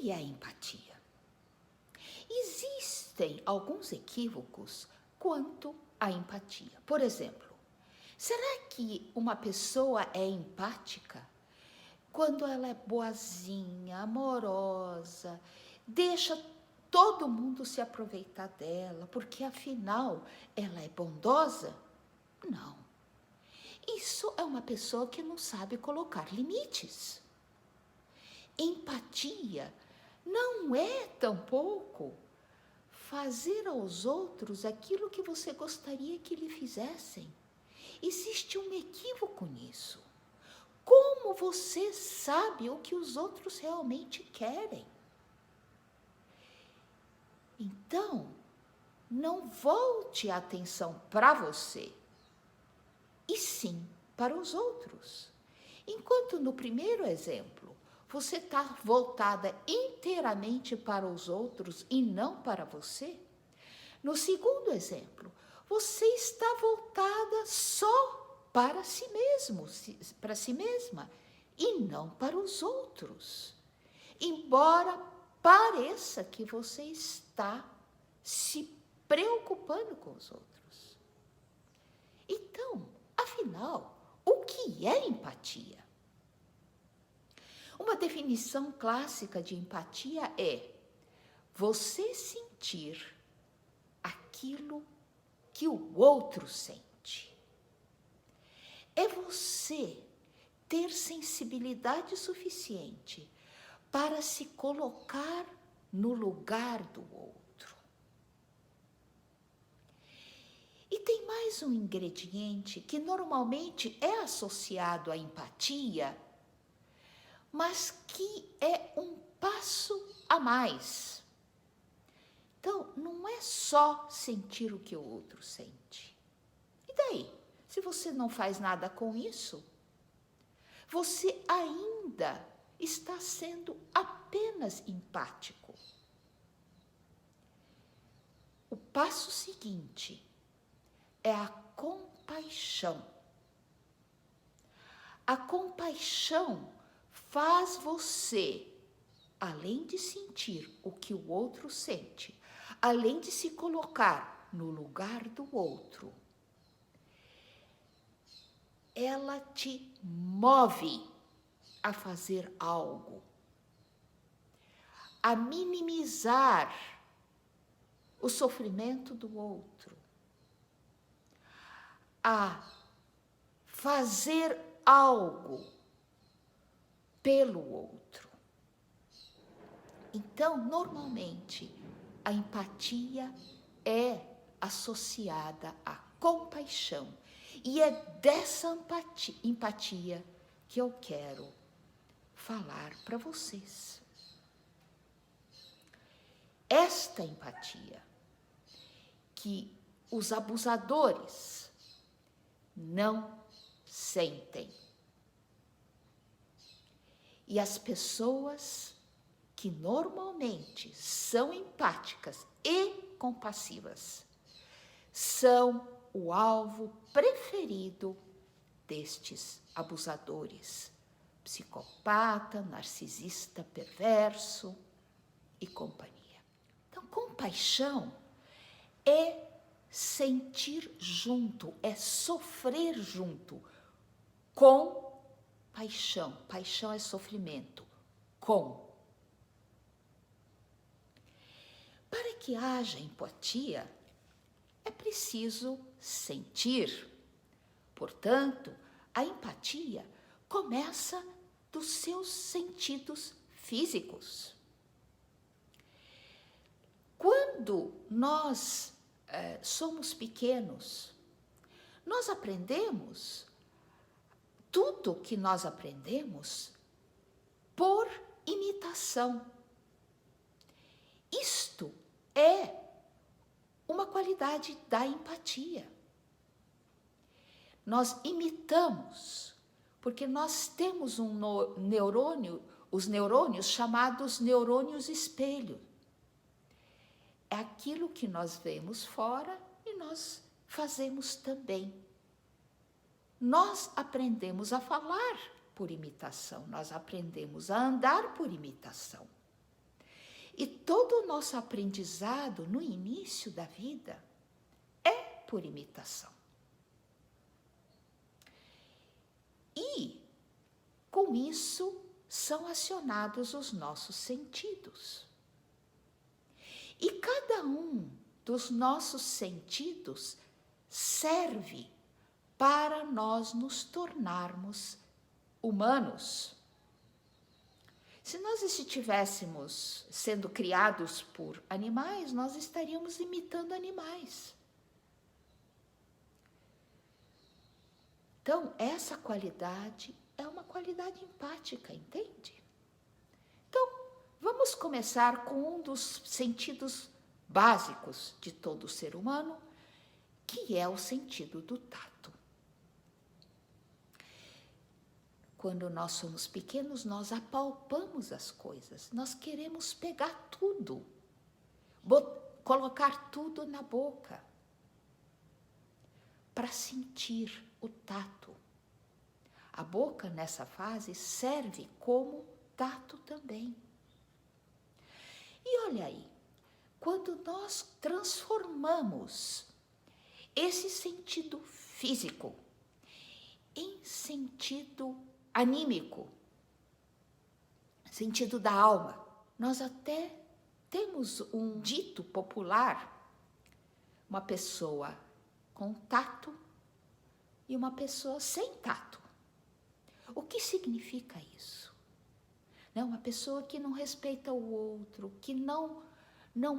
que é empatia? Existem alguns equívocos quanto à empatia. Por exemplo, será que uma pessoa é empática quando ela é boazinha, amorosa, deixa todo mundo se aproveitar dela, porque afinal ela é bondosa? Não. Isso é uma pessoa que não sabe colocar limites. Empatia não é tampouco fazer aos outros aquilo que você gostaria que lhe fizessem. Existe um equívoco nisso. Como você sabe o que os outros realmente querem? Então, não volte a atenção para você, e sim para os outros. Enquanto no primeiro exemplo, você está voltada inteiramente para os outros e não para você, no segundo exemplo, você está voltada só para si mesmo, para si mesma, e não para os outros. Embora pareça que você está se preocupando com os outros. Então, afinal, o que é empatia? Uma definição clássica de empatia é você sentir aquilo que o outro sente. É você ter sensibilidade suficiente para se colocar no lugar do outro. E tem mais um ingrediente que normalmente é associado à empatia, mas que é um passo a mais. Então, não é só sentir o que o outro sente. E daí? Se você não faz nada com isso, você ainda está sendo apenas empático. O passo seguinte é a compaixão. A compaixão faz você, além de sentir o que o outro sente, além de se colocar no lugar do outro, ela te move a fazer algo, a minimizar o sofrimento do outro, a fazer algo pelo outro. Então, normalmente, a empatia é associada à compaixão. E é dessa empatia que eu quero falar para vocês. Esta empatia que os abusadores não sentem. E as pessoas que normalmente são empáticas e compassivas são o alvo preferido destes abusadores, psicopata, narcisista, perverso e companhia. Então, compaixão é sentir junto, é sofrer junto com paixão. Paixão é sofrimento. Com. Para que haja empatia, é preciso sentir. Portanto, a empatia começa dos seus sentidos físicos. Quando nós somos pequenos, nós aprendemos, tudo que nós aprendemos por imitação. Isto é uma qualidade da empatia. Nós imitamos, porque nós temos um neurônio, os neurônios chamados neurônios espelho. É aquilo que nós vemos fora e nós fazemos também. Nós aprendemos a falar por imitação, nós aprendemos a andar por imitação. E todo o nosso aprendizado no início da vida é por imitação. E com isso são acionados os nossos sentidos. E cada um dos nossos sentidos serve para nós nos tornarmos humanos. Se nós estivéssemos sendo criados por animais, nós estaríamos imitando animais. Então, essa qualidade é uma qualidade empática, entende? Então, vamos começar com um dos sentidos básicos de todo ser humano, que é o sentido do tato. Quando nós somos pequenos, nós apalpamos as coisas, nós queremos pegar tudo, colocar tudo na boca, para sentir o tato. A boca, nessa fase, serve como tato também. E olha aí, quando nós transformamos esse sentido físico em sentido anímico, sentido da alma, nós até temos um dito popular, uma pessoa com tato e uma pessoa sem tato. O que significa isso? Uma pessoa que não respeita o outro, que não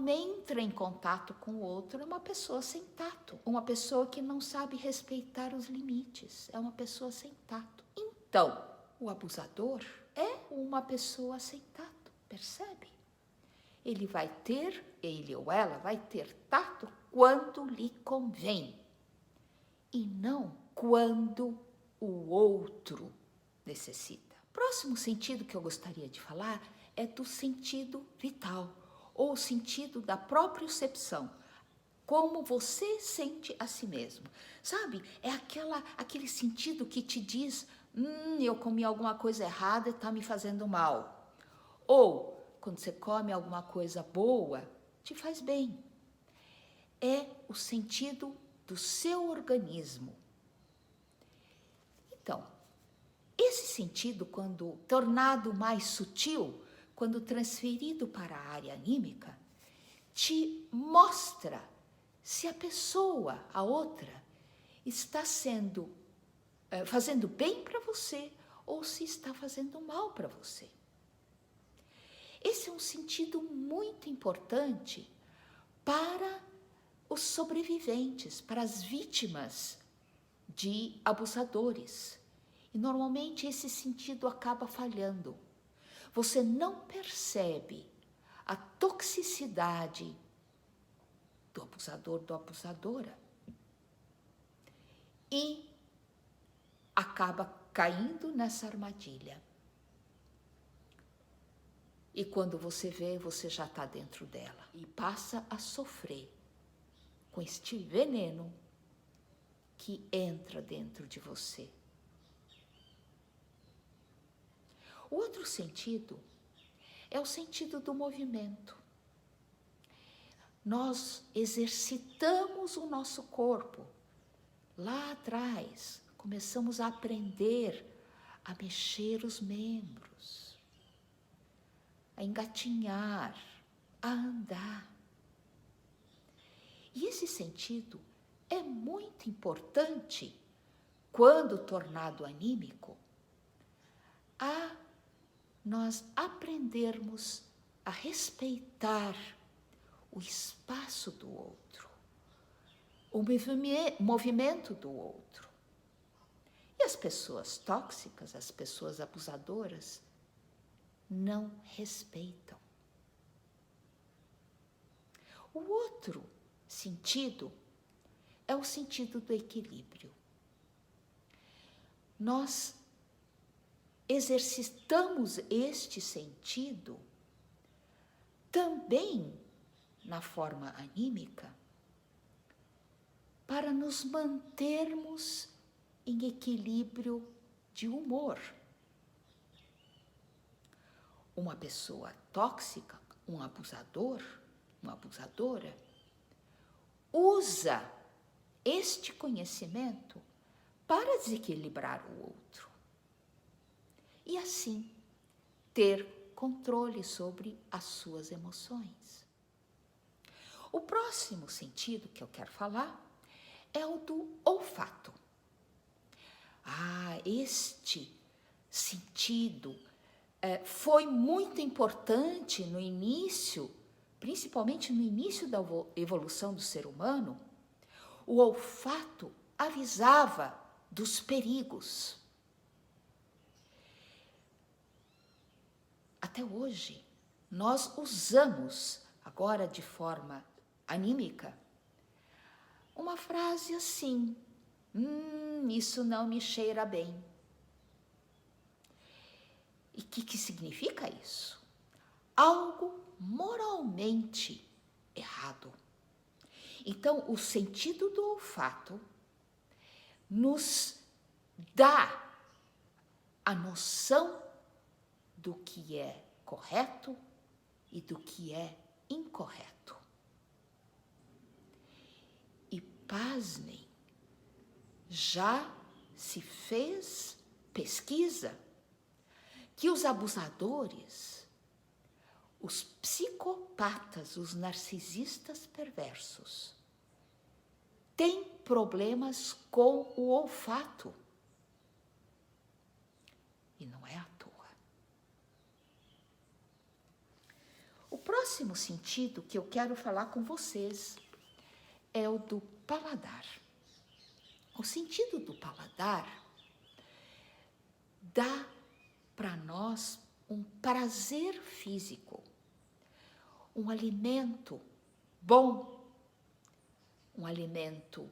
entra em contato com o outro, é uma pessoa sem tato. Uma pessoa que não sabe respeitar os limites, é uma pessoa sem tato. Então, o abusador é uma pessoa sem tato, percebe? Ele ou ela vai ter tato quando lhe convém, e não quando o outro necessita. Próximo sentido que eu gostaria de falar é do sentido vital, ou o sentido da propriocepção, como você sente a si mesmo. Sabe, é aquele sentido que te diz, eu comi alguma coisa errada e está me fazendo mal. Ou, quando você come alguma coisa boa, te faz bem. É o sentido do seu organismo. Então, esse sentido, quando tornado mais sutil, quando transferido para a área anímica, te mostra se a pessoa, a outra, está fazendo bem para você ou se está fazendo mal para você. Esse é um sentido muito importante para os sobreviventes, para as vítimas de abusadores. E normalmente esse sentido acaba falhando. Você não percebe a toxicidade do abusador, da abusadora, e acaba caindo nessa armadilha. E quando você vê, você já está dentro dela e passa a sofrer com este veneno que entra dentro de você. O outro sentido é o sentido do movimento. Nós exercitamos o nosso corpo. Lá atrás, começamos a aprender a mexer os membros, a engatinhar, a andar. E esse sentido é muito importante quando tornado anímico, a nós aprendermos a respeitar o espaço do outro, o movimento do outro. E as pessoas tóxicas, as pessoas abusadoras, não respeitam. O outro sentido é o sentido do equilíbrio. Nós exercitamos este sentido também na forma anímica para nos mantermos em equilíbrio de humor. Uma pessoa tóxica, um abusador, uma abusadora, usa este conhecimento para desequilibrar o outro e assim ter controle sobre as suas emoções. O próximo sentido que eu quero falar é o do olfato. Este sentido foi muito importante no início, principalmente no início da evolução do ser humano. O olfato avisava dos perigos. Até hoje, nós usamos, agora de forma anímica, uma frase assim: isso não me cheira bem. E o que significa isso? Algo moralmente errado. Então, o sentido do olfato nos dá a noção do que é correto e do que é incorreto. E pasmem, já se fez pesquisa que os abusadores, os psicopatas, os narcisistas perversos, têm problemas com o olfato. E não é à toa. O próximo sentido que eu quero falar com vocês é o do paladar. O sentido do paladar dá para nós um prazer físico, um alimento bom, um alimento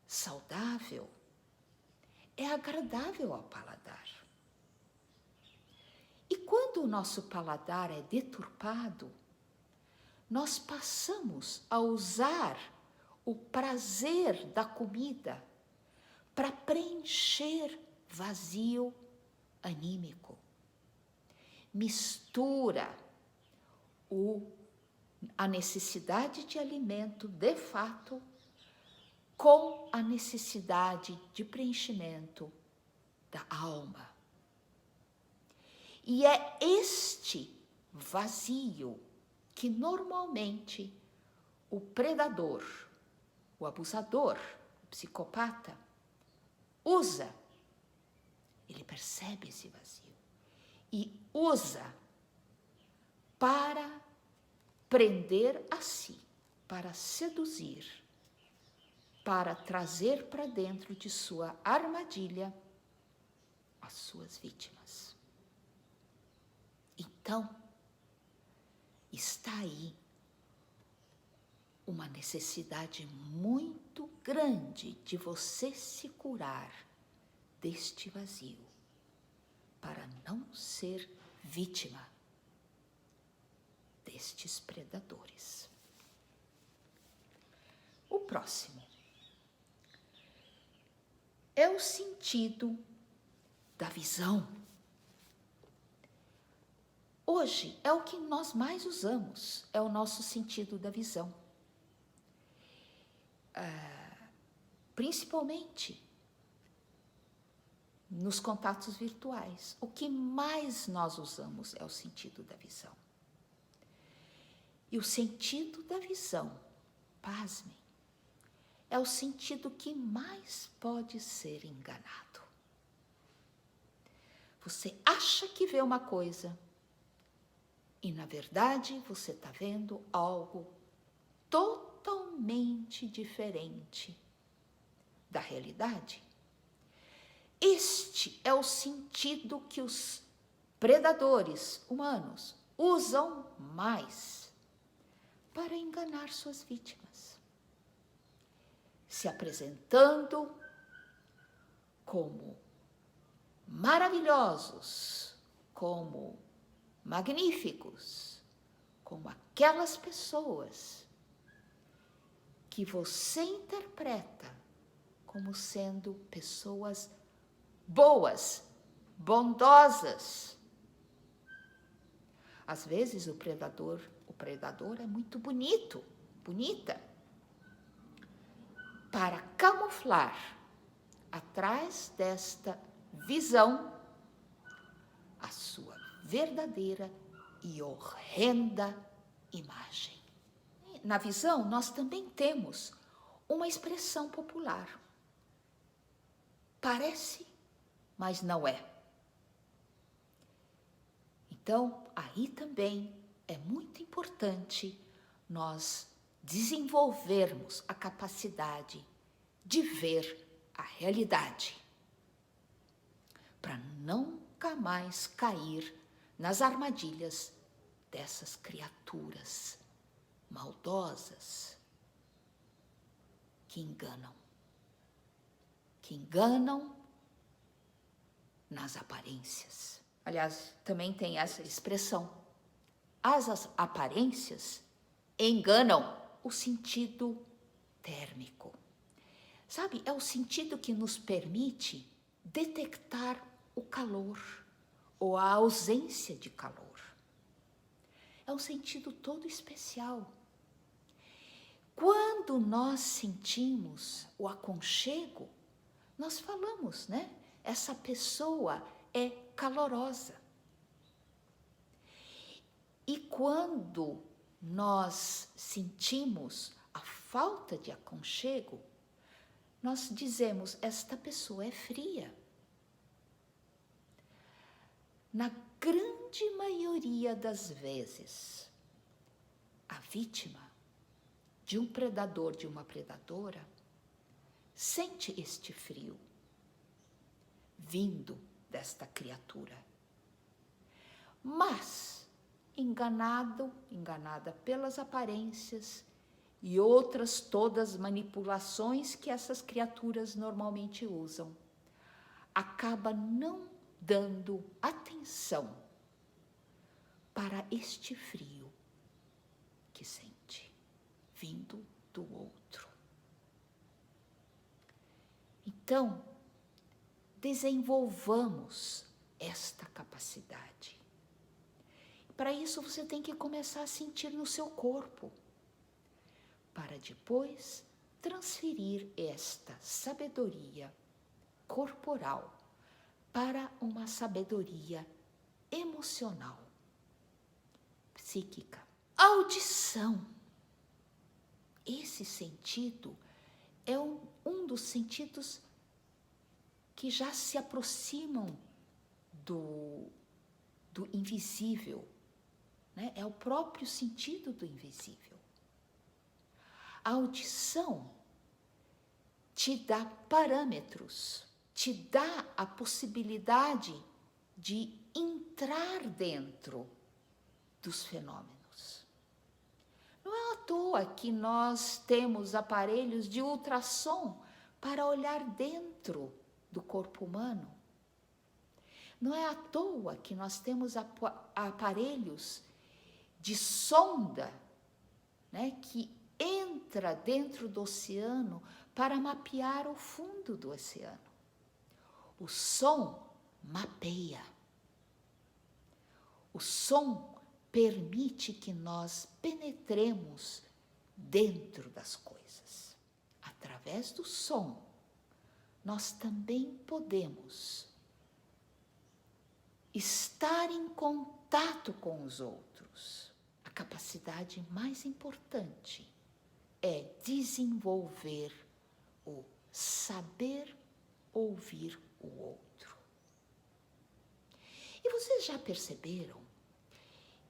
saudável, é agradável ao paladar. E quando o nosso paladar é deturpado, nós passamos a usar o prazer da comida para preencher vazio anímico. Mistura a necessidade de alimento de fato com a necessidade de preenchimento da alma. E é este vazio que normalmente o predador, o abusador, o psicopata usa. Ele percebe esse vazio e usa para prender a si, para seduzir, para trazer para dentro de sua armadilha as suas vítimas. Então, está aí uma necessidade muito grande de você se curar deste vazio, para não ser vítima destes predadores. O próximo é o sentido da visão. Hoje é o que nós mais usamos, é o nosso sentido da visão. Principalmente nos contatos virtuais. O que mais nós usamos é o sentido da visão. E o sentido da visão, pasmem, é o sentido que mais pode ser enganado. Você acha que vê uma coisa e, na verdade, você está vendo algo totalmente diferente da realidade. Este é o sentido que os predadores humanos usam mais para enganar suas vítimas, se apresentando como maravilhosos, como magníficos, como aquelas pessoas que você interpreta como sendo pessoas boas, bondosas. Às vezes o predador o predador é muito bonita, para camuflar atrás desta visão a sua verdadeira e horrenda imagem. Na visão, nós também temos uma expressão popular. Parece, mas não é. Então, aí também é muito importante nós desenvolvermos a capacidade de ver a realidade, para nunca mais cair nas armadilhas dessas criaturas maldosas que enganam nas aparências. Aliás, também tem essa expressão: as aparências enganam. O sentido térmico. Sabe, é o sentido que nos permite detectar o calor ou a ausência de calor. É um sentido todo especial. Quando nós sentimos o aconchego, nós falamos, né? Essa pessoa é calorosa. E quando nós sentimos a falta de aconchego, nós dizemos, esta pessoa é fria. Na grande maioria das vezes, a vítima de um predador, de uma predadora, sente este frio vindo desta criatura. Mas, enganada pelas aparências e outras todas manipulações que essas criaturas normalmente usam, acaba não dando atenção para este frio que sente, vindo do outro. Então, desenvolvamos esta capacidade. Para isso, você tem que começar a sentir no seu corpo, para depois transferir esta sabedoria corporal para uma sabedoria emocional, psíquica. Audição. Esse sentido é um dos sentidos que já se aproximam do invisível, né? É o próprio sentido do invisível. A audição te dá parâmetros, te dá a possibilidade de entrar dentro dos fenômenos. Não é à toa que nós temos aparelhos de ultrassom para olhar dentro do corpo humano. Não é à toa que nós temos aparelhos de sonda, né, que entra dentro do oceano para mapear o fundo do oceano. O som mapeia. O som permite que nós penetremos dentro das coisas. Através do som, nós também podemos estar em contato com os outros. A capacidade mais importante é desenvolver o saber ouvir o outro. E vocês já perceberam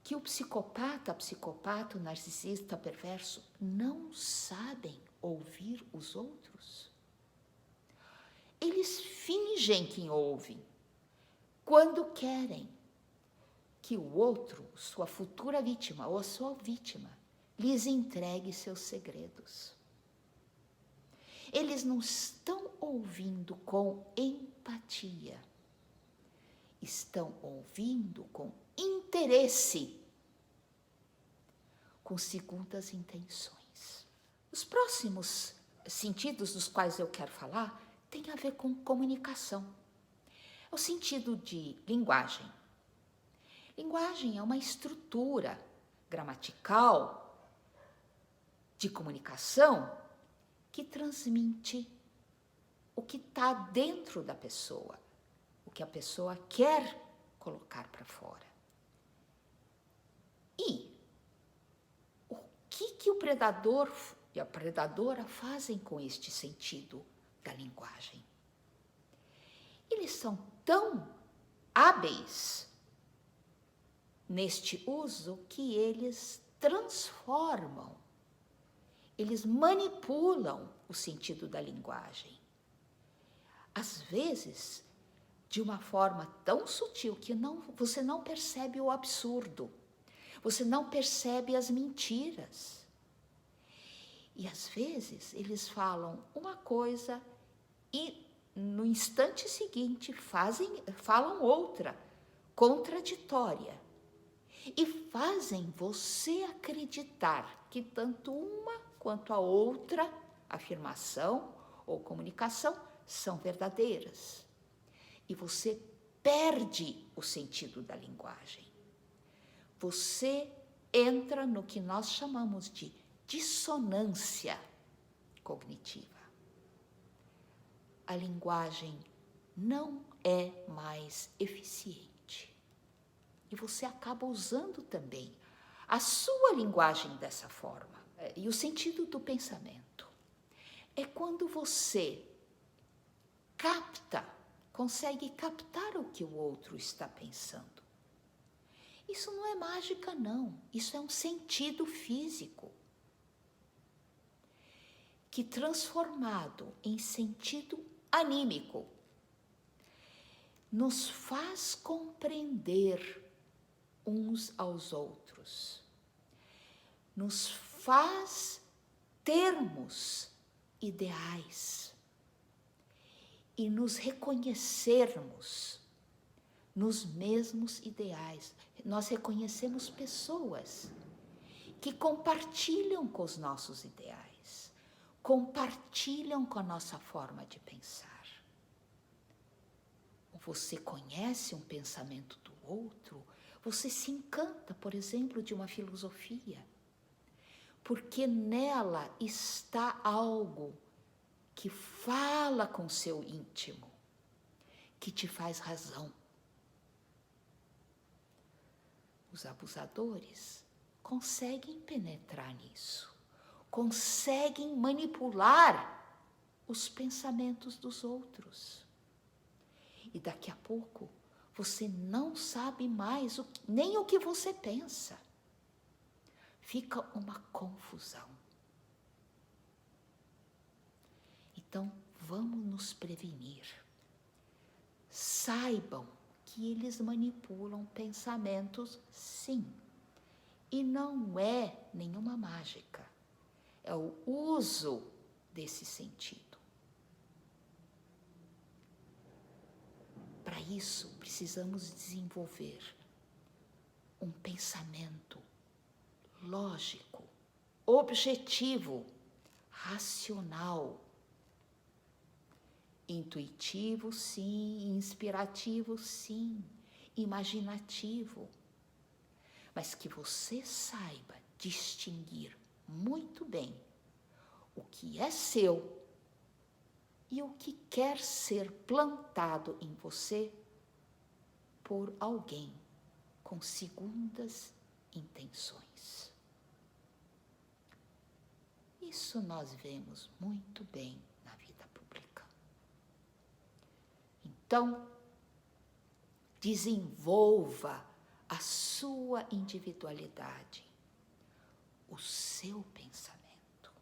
que o psicopata, o narcisista, perverso, não sabem ouvir os outros? Eles fingem que ouvem quando querem que o outro, sua futura vítima ou a sua vítima, lhes entregue seus segredos. Eles não estão ouvindo com empatia, estão ouvindo com interesse, com segundas intenções. Os próximos sentidos dos quais eu quero falar têm a ver com comunicação. É o sentido de linguagem. Linguagem é uma estrutura gramatical, de comunicação, que transmite o que está dentro da pessoa, o que a pessoa quer colocar para fora. E o que o predador e a predadora fazem com este sentido da linguagem? Eles são tão hábeis neste uso que eles transformam, eles manipulam o sentido da linguagem. Às vezes, de uma forma tão sutil que você não percebe o absurdo, você não percebe as mentiras. E às vezes eles falam uma coisa e no instante seguinte falam outra, contraditória. E fazem você acreditar que tanto uma quanto a outra afirmação ou comunicação são verdadeiras. E você perde o sentido da linguagem. Você entra no que nós chamamos de dissonância cognitiva. A linguagem não é mais eficiente. E você acaba usando também a sua linguagem dessa forma. E o sentido do pensamento é quando você consegue captar o que o outro está pensando. Isso não é mágica, não. Isso é um sentido físico que, transformado em sentido anímico, nos faz compreender uns aos outros, nos faz termos ideais e nos reconhecermos nos mesmos ideais. Nós reconhecemos pessoas que compartilham com os nossos ideais, compartilham com a nossa forma de pensar. Você conhece um pensamento do outro, você se encanta, por exemplo, de uma filosofia, porque nela está algo que fala com seu íntimo, que te faz razão. Os abusadores conseguem penetrar nisso, conseguem manipular os pensamentos dos outros. E daqui a pouco você não sabe mais nem o que você pensa. Fica uma confusão. Então, vamos nos prevenir. Saibam que eles manipulam pensamentos, sim. E não é nenhuma mágica. É o uso desse sentido. Para isso, precisamos desenvolver um pensamento lógico, objetivo, racional, intuitivo, sim, inspirativo, sim, imaginativo, mas que você saiba distinguir muito bem o que é seu e o que quer ser plantado em você por alguém com segundas intenções. Isso nós vemos muito bem na vida pública. Então, desenvolva a sua individualidade, o seu pensamento.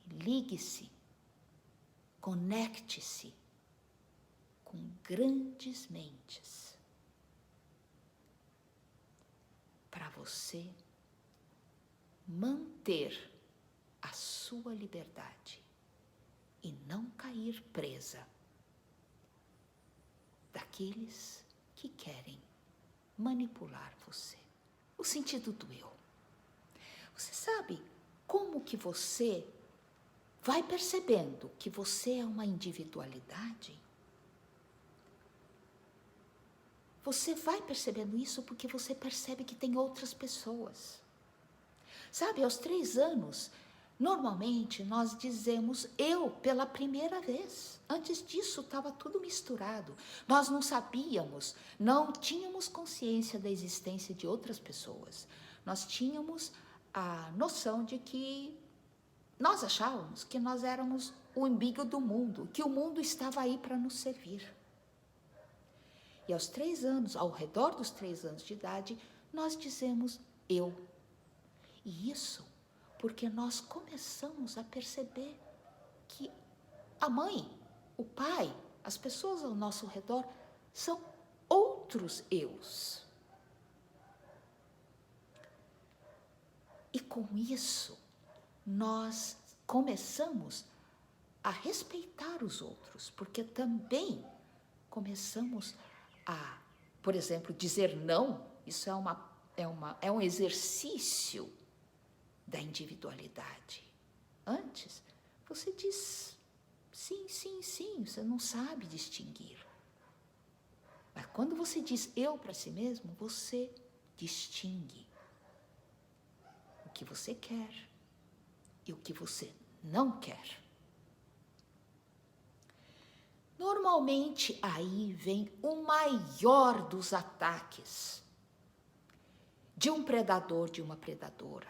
Ligue-se, conecte-se com grandes mentes para você manter a sua liberdade e não cair presa daqueles que querem manipular você. O sentido do eu. Você sabe como que você vai percebendo que você é uma individualidade? Você vai percebendo isso porque você percebe que tem outras pessoas. Sabe, aos 3 anos, normalmente nós dizemos eu pela primeira vez. Antes disso estava tudo misturado. Nós não sabíamos, não tínhamos consciência da existência de outras pessoas. Nós tínhamos a noção de que nós achávamos que nós éramos o umbigo do mundo, que o mundo estava aí para nos servir. E aos 3 anos, ao redor dos 3 anos de idade, nós dizemos eu. E isso porque nós começamos a perceber que a mãe, o pai, as pessoas ao nosso redor são outros eus. E com isso, nós começamos a respeitar os outros, porque também começamos a, por exemplo, dizer não. Isso é um exercício da individualidade. Antes, você diz sim, sim, sim, você não sabe distinguir. Mas quando você diz eu para si mesmo, você distingue o que você quer e o que você não quer. Normalmente aí vem o maior dos ataques de um predador, de uma predadora,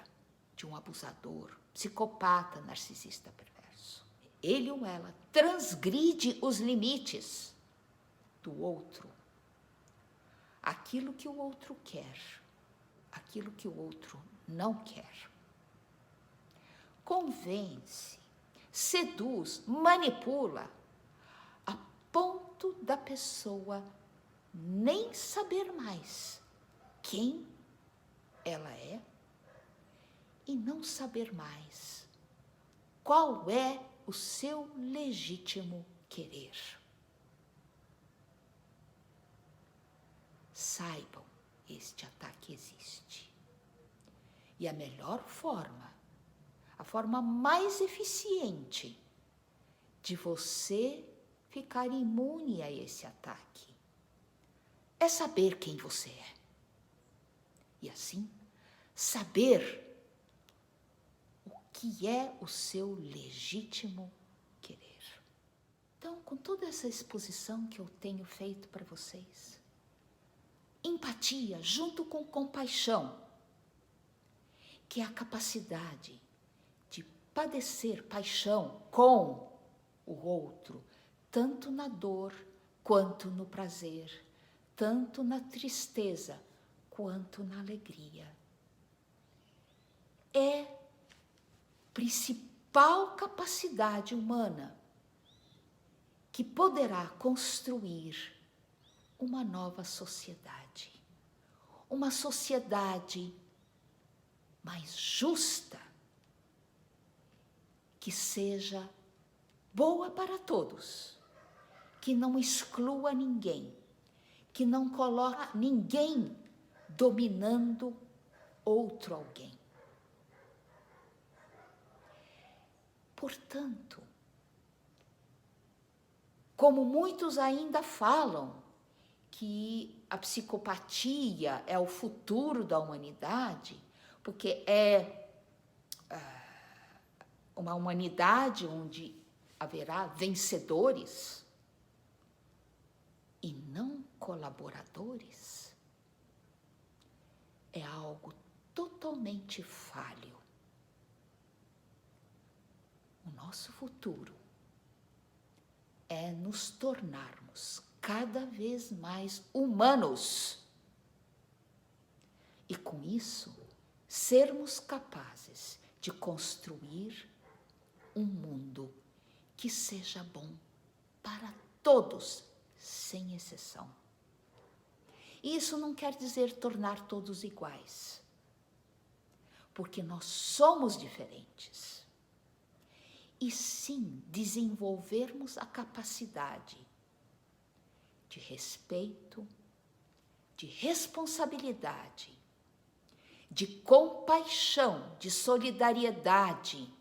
de um abusador, psicopata, narcisista perverso. Ele ou ela transgride os limites do outro. Aquilo que o outro quer, aquilo que o outro não quer. Convence, seduz, manipula, a ponto da pessoa nem saber mais quem ela é e não saber mais qual é o seu legítimo querer. Saibam, este ataque existe. E a melhor forma, a forma mais eficiente de você ficar imune a esse ataque é saber quem você é. E assim, saber o que é o seu legítimo querer. Então, com toda essa exposição que eu tenho feito para vocês, empatia junto com compaixão, que é a capacidade de padecer paixão com o outro, tanto na dor quanto no prazer, tanto na tristeza quanto na alegria. É a principal capacidade humana que poderá construir uma nova sociedade. Uma sociedade mais justa, que seja boa para todos, que não exclua ninguém, que não coloque ninguém dominando outro alguém. Portanto, como muitos ainda falam que a psicopatia é o futuro da humanidade, porque é uma humanidade onde haverá vencedores e não colaboradores, é algo totalmente falho. O nosso futuro é nos tornarmos cada vez mais humanos e, com isso, sermos capazes de construir um mundo que seja bom para todos, sem exceção. Isso não quer dizer tornar todos iguais, porque nós somos diferentes. E sim, desenvolvermos a capacidade de respeito, de responsabilidade, de compaixão, de solidariedade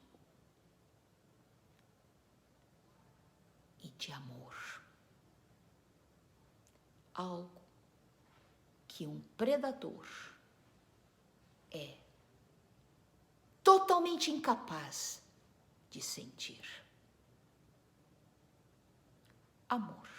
e de amor. Algo que um predador é totalmente incapaz de sentir. Amor.